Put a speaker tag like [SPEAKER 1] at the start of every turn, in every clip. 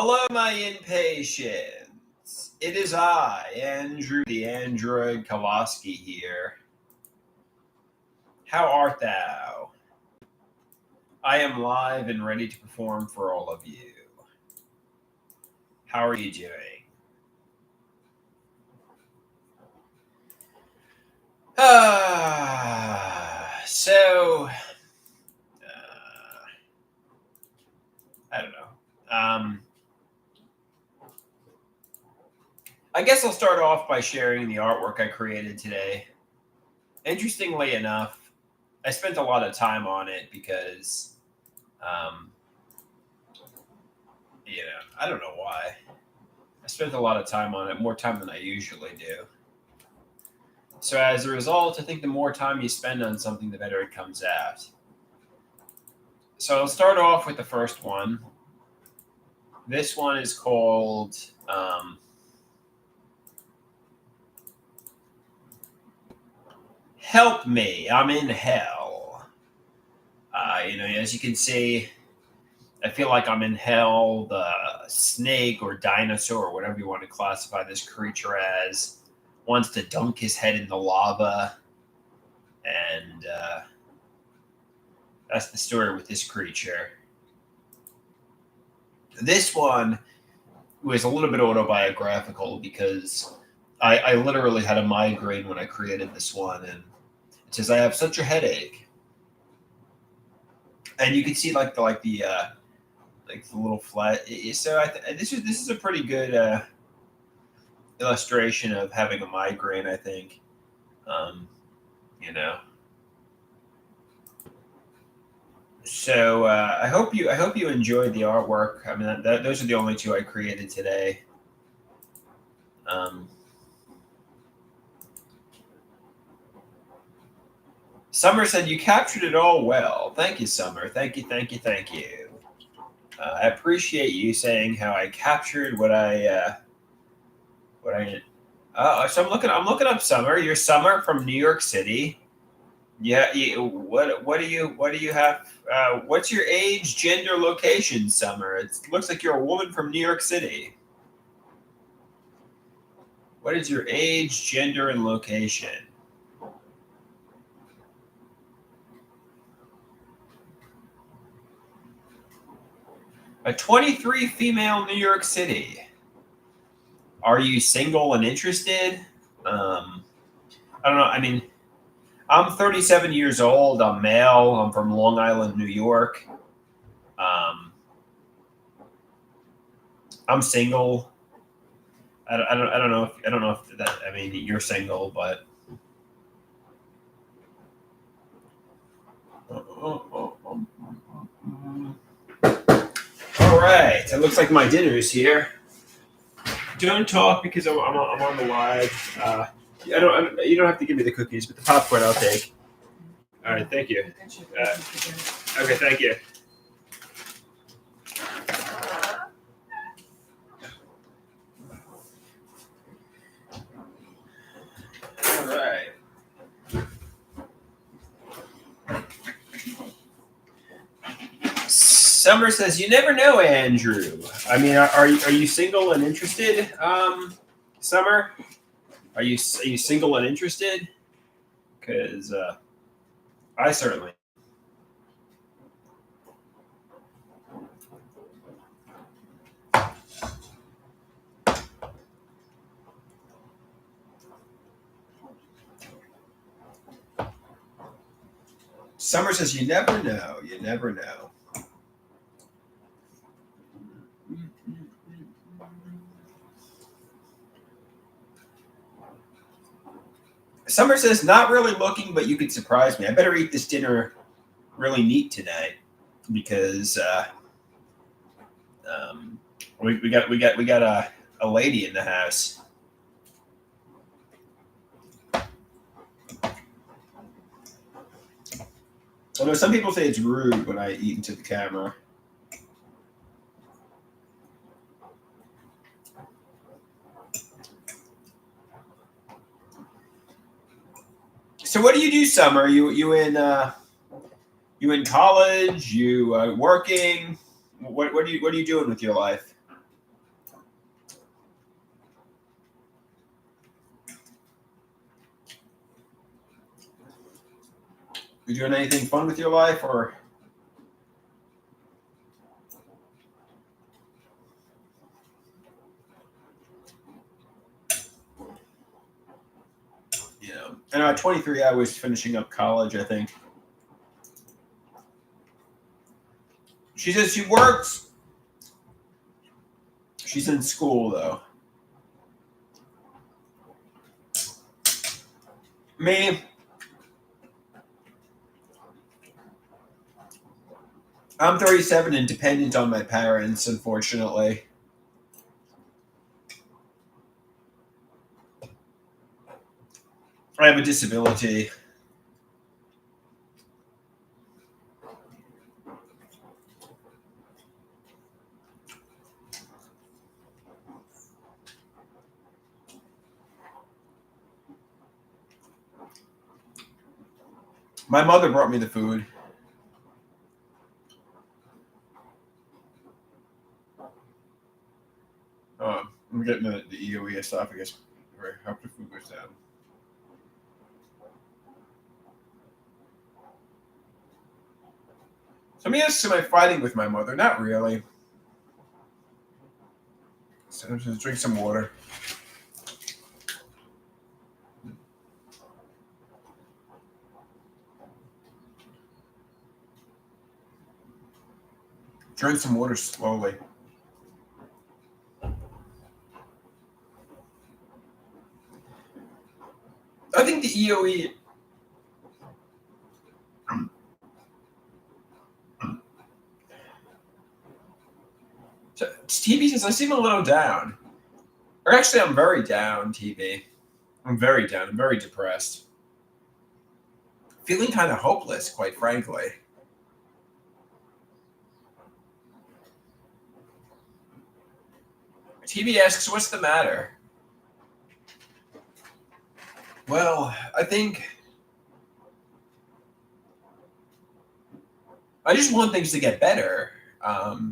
[SPEAKER 1] Hello, my impatience. It is I, Andrew the Android Kowalski here. How art thou? I am live and ready to perform for all of you. How are you doing? So, I don't know. I guess I'll start off by sharing the artwork I created today. Interestingly enough, I spent a lot of time on it because, I don't know why. I spent a lot of time on it, more time than I usually do. So as a result, I think the more time you spend on something, the better it comes out. So I'll start off with the first one. This one is called Help Me, I'm in Hell. As you can see, I feel like I'm in hell. The snake or dinosaur, or whatever you want to classify this creature as, wants to dunk his head in the lava. And that's the story with this creature. This one was a little bit autobiographical because I literally had a migraine when I created this one. And it says, I have such a headache. And you can see like the little flat. So this is a pretty good illustration of having a migraine, I think. So I hope you enjoyed the artwork. I mean, those are the only two I created today. Summer said you captured it all well. Thank you, Summer. Thank you. I appreciate you saying how I captured what I. So I'm looking up Summer. You're Summer from New York City. Yeah. What do you have? What's your age, gender, location, Summer? It looks like you're a woman from New York City. What is your age, gender, and location? A 23 female, New York City. Are you single and interested? I don't know. I mean, I'm 37 years old. I'm male. I'm from Long Island, New York. I'm single. I don't know if that. I mean, you're single, but. All right. It looks like my dinner's here. Don't talk because I'm on the live. You don't have to give me the cookies, but the popcorn I'll take. All right, thank you. Okay, thank you. All right. Summer says, "You never know, Andrew. I mean, are you single and interested, Summer? Are you single and interested? Because I certainly." Summer says, "You never know. You never know." Summer says, "Not really looking, but you could surprise me. I better eat this dinner really neat tonight because we got a lady in the house." Although some people say it's rude when I eat into the camera. So what do you do, Summer? You in college? You working? What are you doing with your life? You doing anything fun with your life, or I know at 23 I was finishing up college. I think she says she works. She's in school though. Me, I'm 37 and dependent on my parents. Unfortunately, I have a disability. My mother brought me the food. I'm getting the EOE esophagus. Where how the food goes down. So let me ask, am I fighting with my mother? Not really. So just drink some water. Drink some water slowly. I think the EOE. So, TB says I seem a little down. Or actually, I'm very down, TB. I'm very down. I'm very depressed. Feeling kind of hopeless, quite frankly. TB asks, what's the matter? Well, I think I just want things to get better. I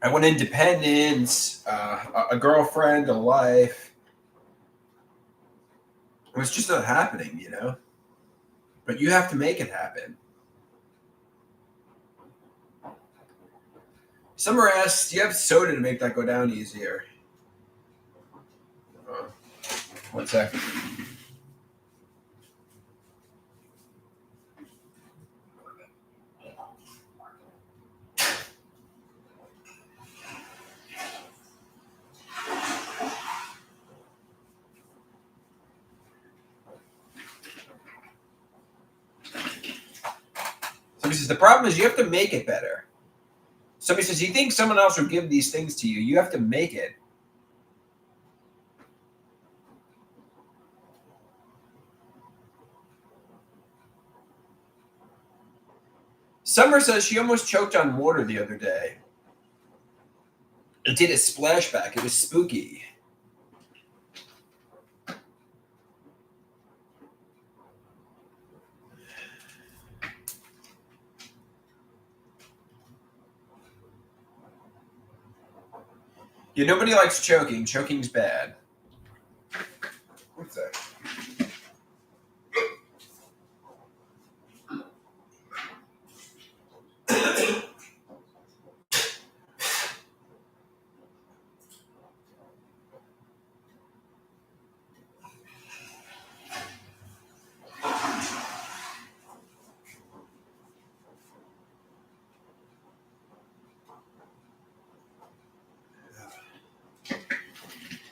[SPEAKER 1] want independence, a girlfriend, a life. It's just not happening. But you have to make it happen. Summer asks, do you have soda to make that go down easier? One sec. Somebody says, the problem is you have to make it better. Somebody says, you think someone else will give these things to you. You have to make it. Summer says she almost choked on water the other day. It did a splashback. It was spooky. Yeah, nobody likes choking. Choking's bad. What's that?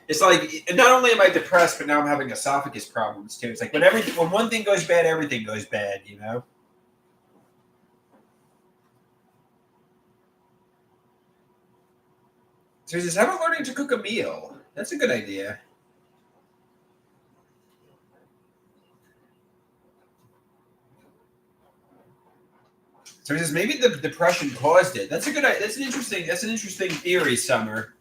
[SPEAKER 1] It's like not only am I depressed, but now I'm having esophagus problems too. It's like when one thing goes bad, everything goes bad. So he says, how about learning to cook a meal? That's a good idea. So he says maybe the depression caused it. That's an interesting theory, Summer.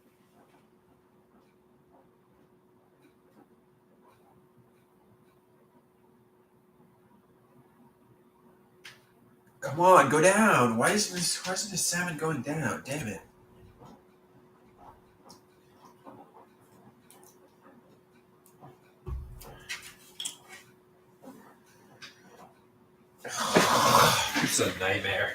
[SPEAKER 1] Come on, go down. Why isn't this salmon going down? Damn it. This is a nightmare.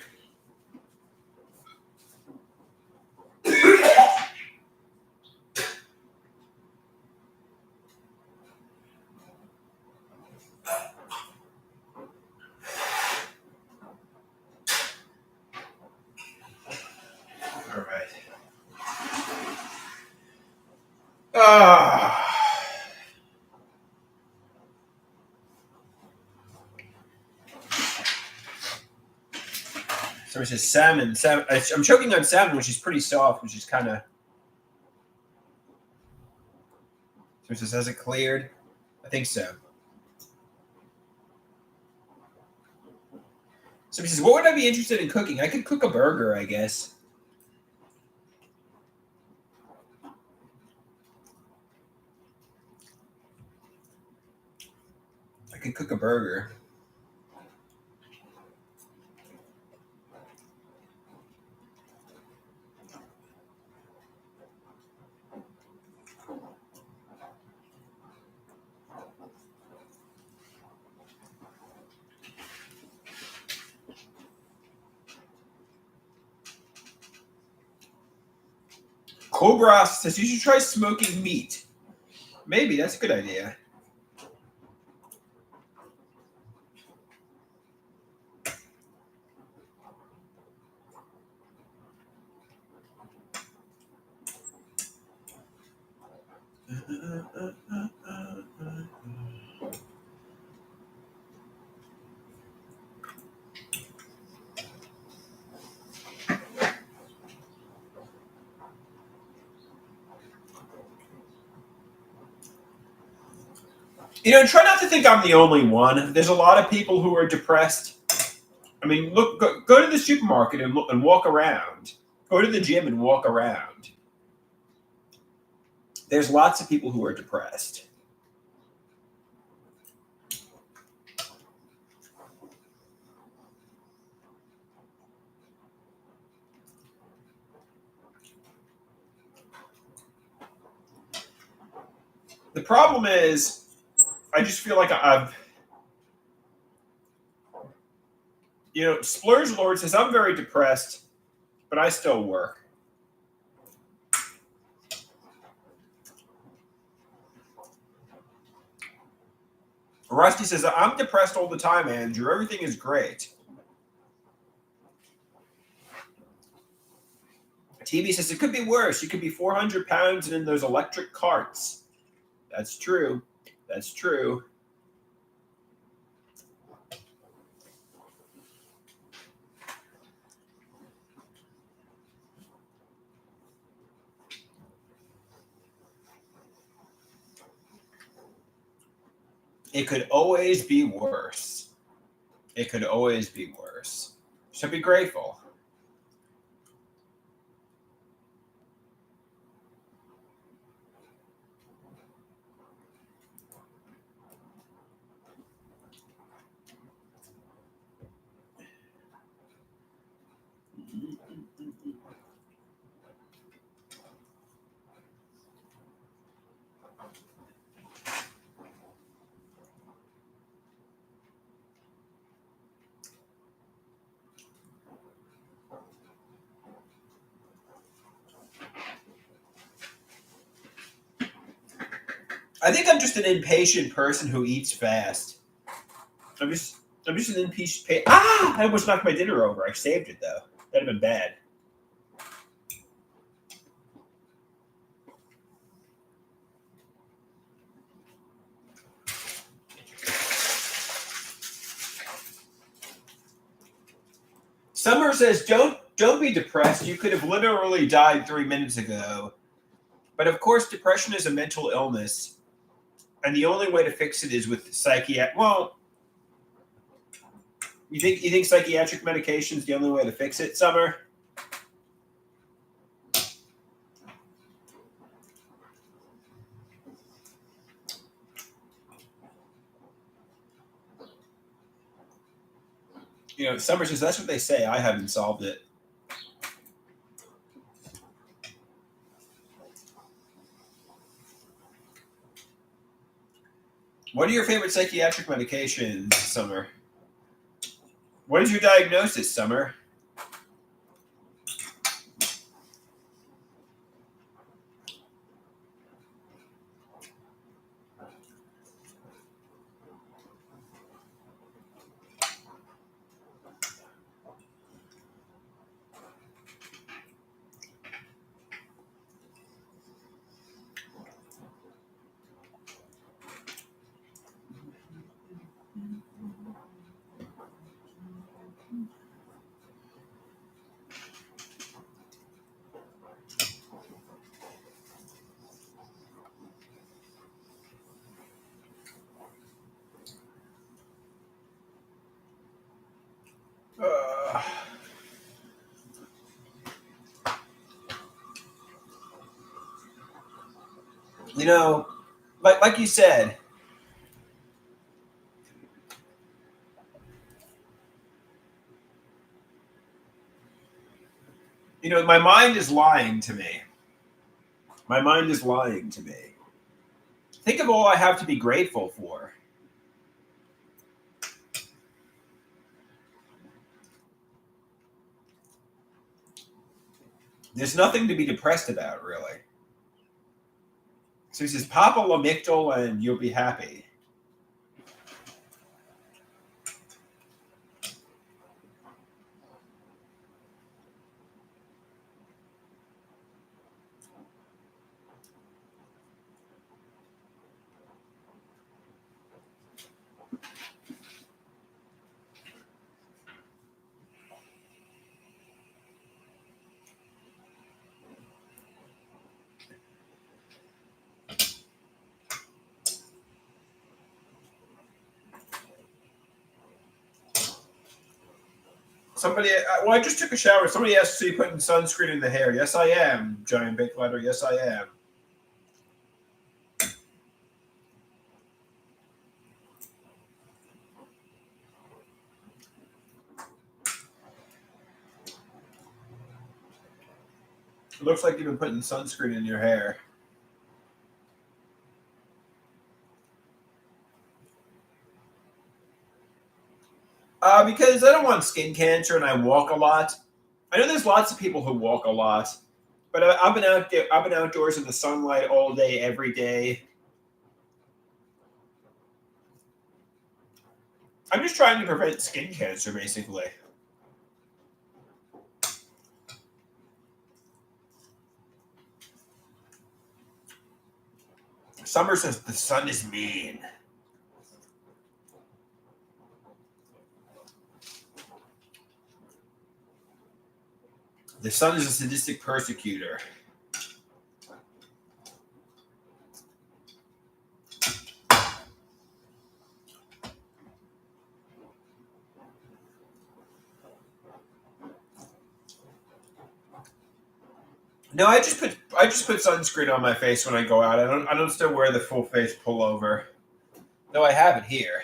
[SPEAKER 1] All right. So it says salmon. I'm choking on salmon, which is pretty soft, which is kind of. So it says, has it cleared? I think so. So he says, what would I be interested in cooking? I could cook a burger, I guess. I could cook a burger. Cobra says you should try smoking meat. Maybe that's a good idea. Try not to think I'm the only one. There's a lot of people who are depressed. I mean, look, go to the supermarket and look and walk around. Go to the gym and walk around. There's lots of people who are depressed. The problem is, I just feel like I've. Splurge Lord says, I'm very depressed, but I still work. Rusty says, I'm depressed all the time, Andrew. Everything is great. TV says, it could be worse. You could be 400 pounds and in those electric carts. That's true. That's true. It could always be worse. It could always be worse. So be grateful. I think I'm just an impatient person who eats fast. I'm just an impatient. I almost knocked my dinner over. I saved it though. That'd have been bad. Summer says, don't be depressed. You could have literally died 3 minutes ago. But of course, depression is a mental illness, and the only way to fix it is with psychiatric. Well, you think psychiatric medication is the only way to fix it, Summer? Summer says that's what they say. I haven't solved it. What are your favorite psychiatric medications, Summer? What is your diagnosis, Summer? Uh, you know, like you said, my mind is lying to me. My mind is lying to me. Think of all I have to be grateful for. There's nothing to be depressed about, really. So he says, pop a Lamictal and you'll be happy. I just took a shower. Somebody asked, so you putting sunscreen in the hair? Yes, I am, giant big letter. Yes, I am. It looks like you've been putting sunscreen in your hair. Because I don't want skin cancer and I walk a lot. I know there's lots of people who walk a lot, but I've been outdoors in the sunlight all day, every day. I'm just trying to prevent skin cancer, basically. Summer says the sun is mean. The sun is a sadistic persecutor. No, I just put sunscreen on my face when I go out. I don't still wear the full face pullover. No, I have it here.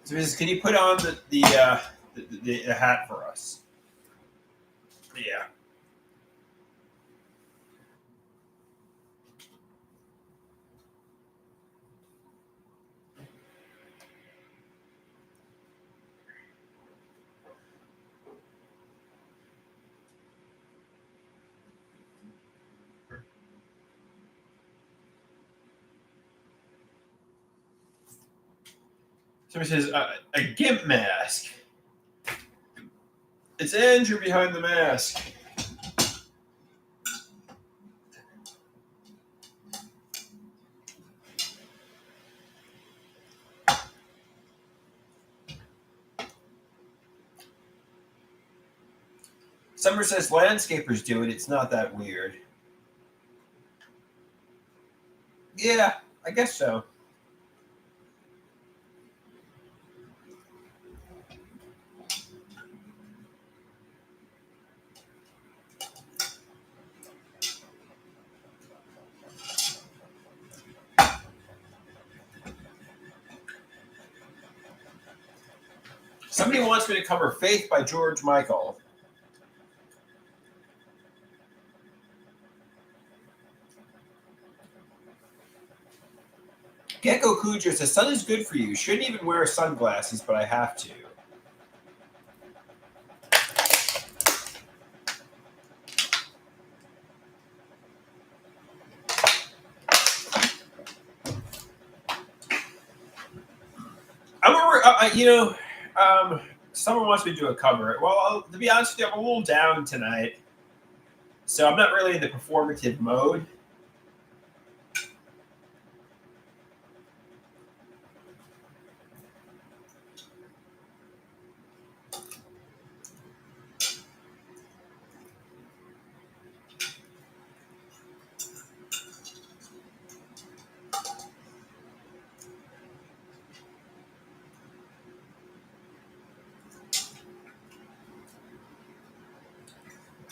[SPEAKER 1] So, Mrs., can you put on the hat for us? Yeah. Somebody says a gimp mask. It's Andrew behind the mask. Summer says landscapers do it. It's not that weird. Yeah, I guess so. Somebody wants me to cover Faith by George Michael. Gecko Cujo says, sun is good for you. Shouldn't even wear sunglasses, but I have to. Someone wants me to do a cover. Well, to be honest with you, I'm a little down tonight. So I'm not really in the performative mode.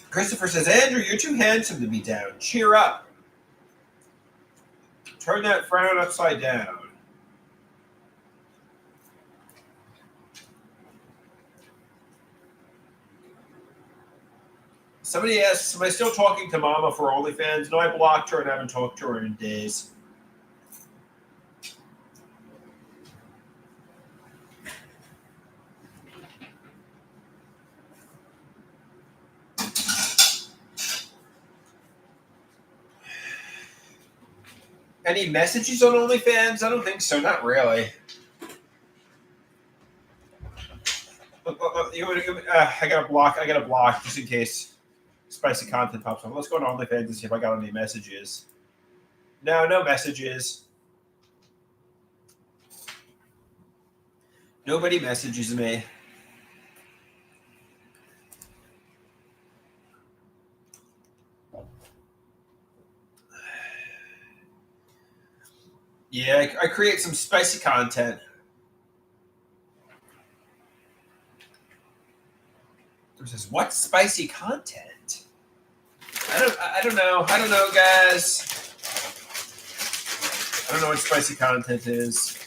[SPEAKER 1] Christopher says, Andrew, you're too handsome to be down. Cheer up. Turn that frown upside down. Somebody asks, am I still talking to Mama for OnlyFans? No, I blocked her and haven't talked to her in days. Any messages on OnlyFans? I don't think so. Not really. I got to block just in case spicy content pops up. Let's go to OnlyFans and see if I got any messages. No messages. Nobody messages me. Yeah, I create some spicy content. It says, what spicy content? I don't know, guys. I don't know what spicy content is.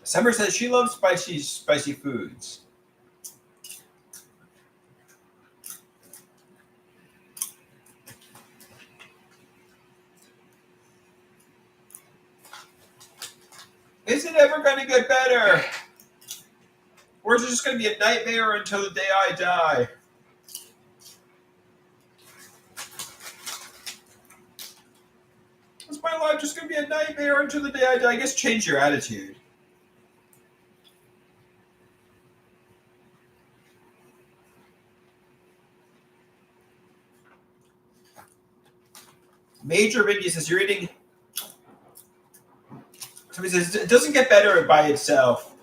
[SPEAKER 1] Summer says she loves spicy foods. Is it ever going to get better? Or is it just going to be a nightmare until the day I die? Is my life just going to be a nightmare until the day I die? I guess change your attitude. Major Vinny says you're eating. Somebody says it doesn't get better by itself.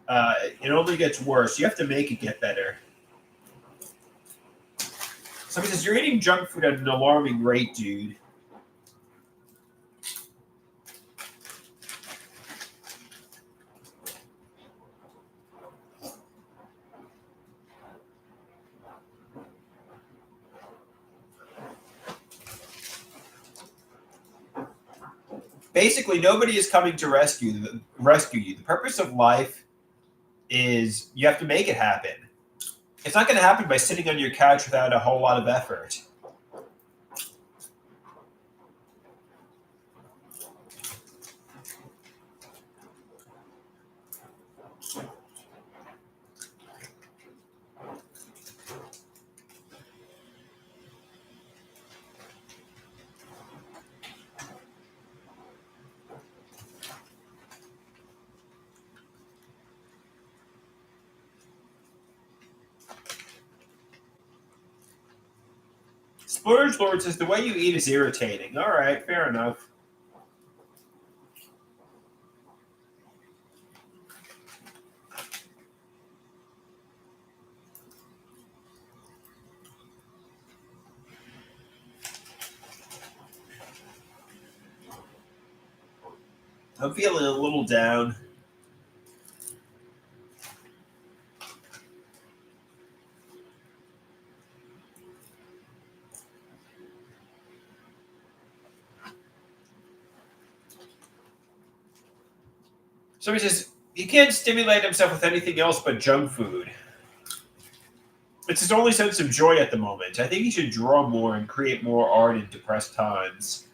[SPEAKER 1] It only gets worse. You have to make it get better. Somebody says you're eating junk food at an alarming rate, dude. Basically, nobody is coming to rescue you. The purpose of life is you have to make it happen. It's not going to happen by sitting on your couch without a whole lot of effort. Splurge Lord says the way you eat is irritating. All right, fair enough. I'm feeling a little down. So he says he can't stimulate himself with anything else but junk food. It's his only sense of joy at the moment. I think he should draw more and create more art in depressed times.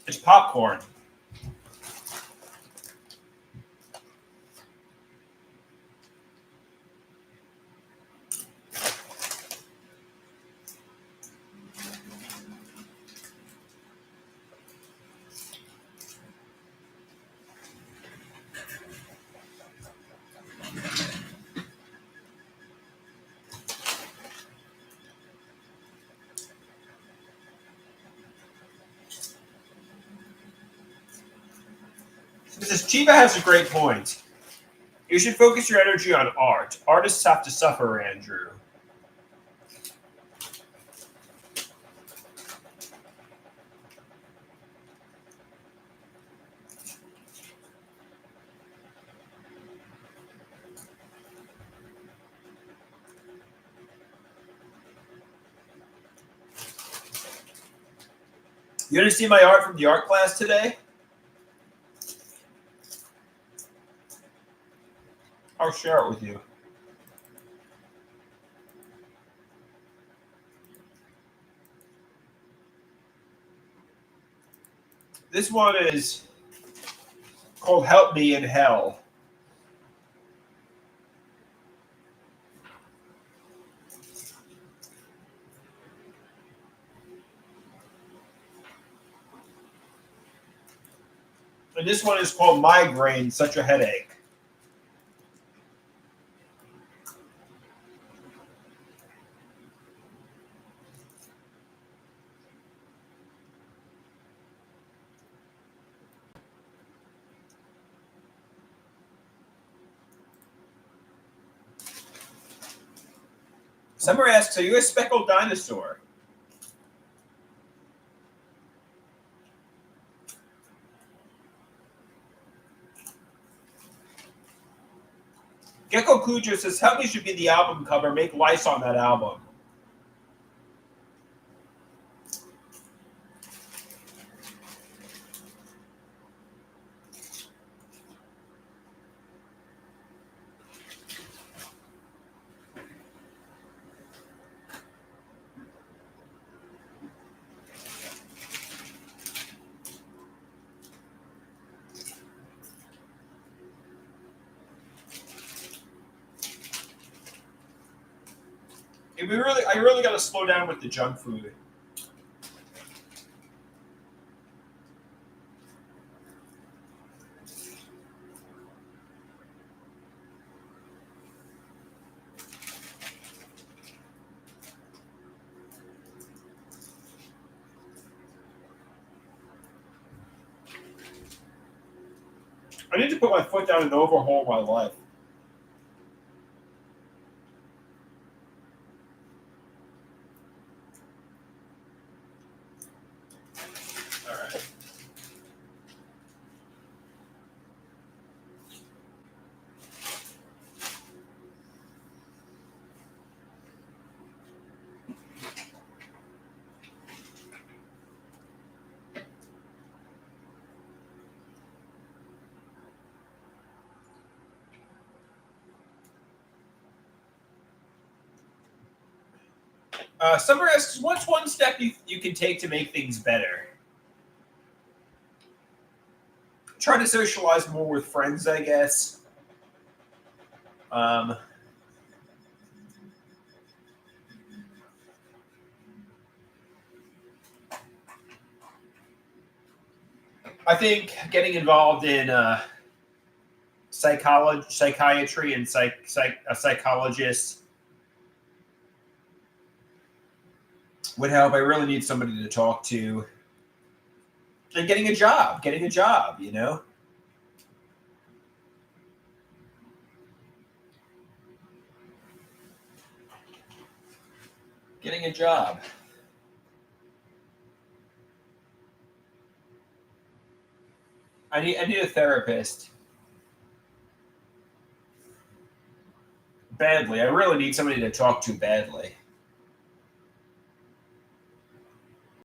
[SPEAKER 1] It's popcorn. This Chiba has a great point. You should focus your energy on art. Artists have to suffer, Andrew. You want to see my art from the art class today? I'll share it with you. This one is called Help Me in Hell. And this one is called Migraine, Such a Headache. Summer asks, are you a speckled dinosaur? Gecko Cujo says, Help Me should be the album cover. Make lice on that album. I really got to slow down with the junk food. I need to put my foot down and overhaul my life. All right. Summer asks, what's one step you can take to make things better? Try to socialize more with friends, I guess. I think getting involved in psychiatry and a psychologist would help. I really need somebody to talk to. And getting a job, you know? getting a job. I need a therapist badly. I really need somebody to talk to badly.